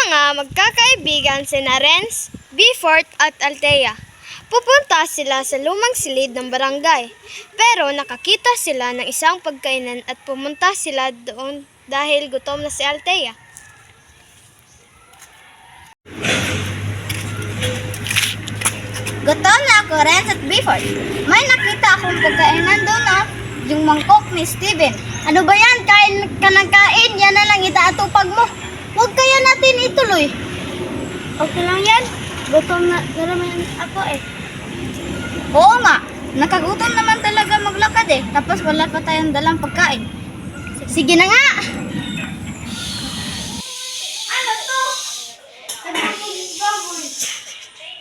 nga magkakaibigan sina Renz, Bfort at Althea. Pupunta sila sa lumang silid ng barangay. Pero nakakita sila ng isang pagkainan at pumunta sila doon dahil gutom na si Althea. Gutom na ako, Renz at Bfort. May nakita akong pagkainan doon, no? Yung mangkok ni Steven. Ano ba yan? Kain ka ng kain. Yan na lang itaatupag mo. Huwag kaya natin ituloy. Okay lang yan. Gutom na naman ako eh. Oo nga. Nakagutom naman talaga maglakad eh. Tapos wala pa tayong dalang pagkain. Sige na nga. Ano to?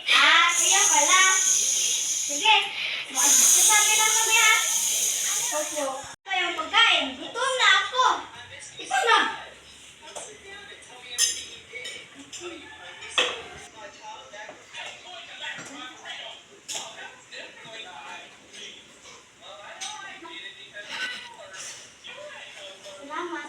Kaya pala. Sige. Sasabi lang kami ha. Opo. Kayong pagkain. Gutom na ako. Ito na. Salamat.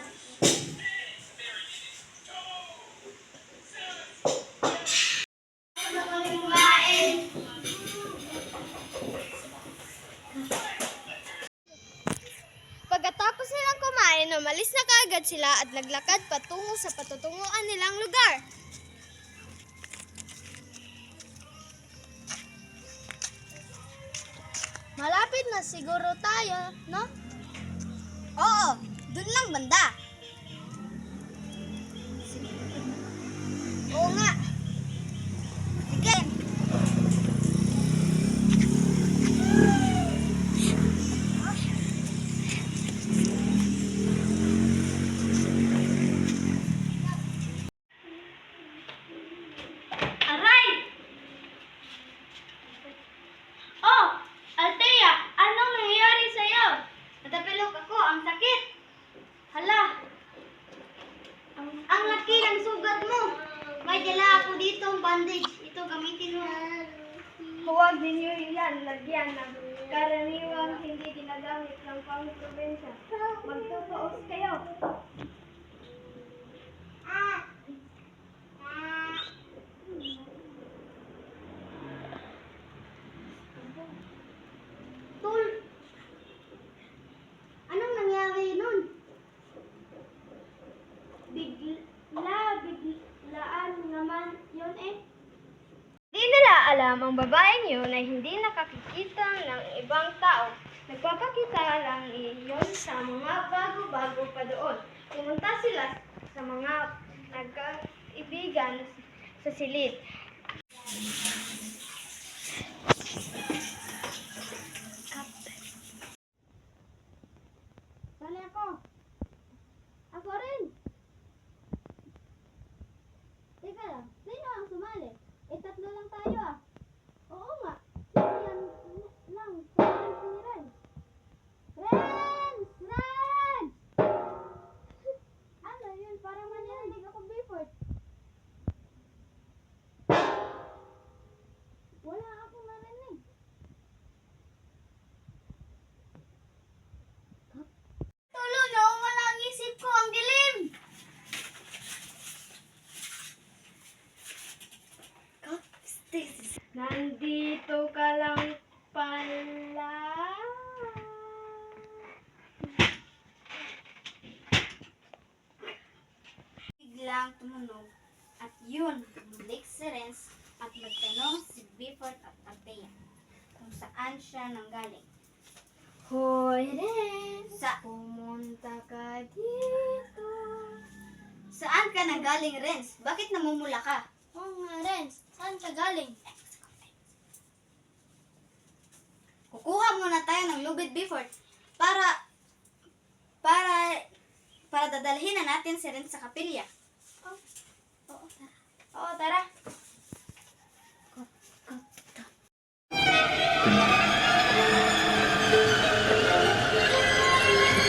Pagkatapos nilang kumain, umalis na kaagad sila at naglakad patungo sa patutunguan nilang lugar. Malapit na siguro tayo, no? Oo, dun lang banda. Oo nga. Sige. Aray! Oh, Althea, anong nangyayari sa'yo? Natapilok ako, ang sakit. Hala, ang laki ng sugat mo. May dala ako dito ang bandage. Ito, gamitin mo. Huwag ninyo yan lagyan ng karaniwang hindi ginagamit ng pang-probinsya. Magtutuos kayo. Tul, anong nangyari nun? Biglaan naman yun eh. Di nila alam ang babaeng yun ay hindi nakakikita ng ibang tao. Nagpapakita lang iyon sa mga bago-bago pa doon. Pumunta sila sa mga nagkaibigan sa silid. Sali ako. Ako rin. Teka lang, sino ang sumali? Tatlo lang tayo ah. Oo nga. Sino yan lang? Sumali si Renz. Renz! Renz! Ano yun? Parang maninig ako before. Wala akong narinig. Tulo no, wala ang isip ko, ang dilim. Nandito ka lang pala. Biglang tumunog at yun, bumalik si Renz at nagtanong si Bfort at Althea kung saan siya nanggaling. Hoy, Renz, Sa pumunta ka dito. Saan ka nanggaling, Renz? Bakit namumula ka? Oo nga, Renz, saan ka galing? Kukuha muna tayo ng lubid Bfort para dadalhin na natin si Renz sa kapilya. Oo, tara.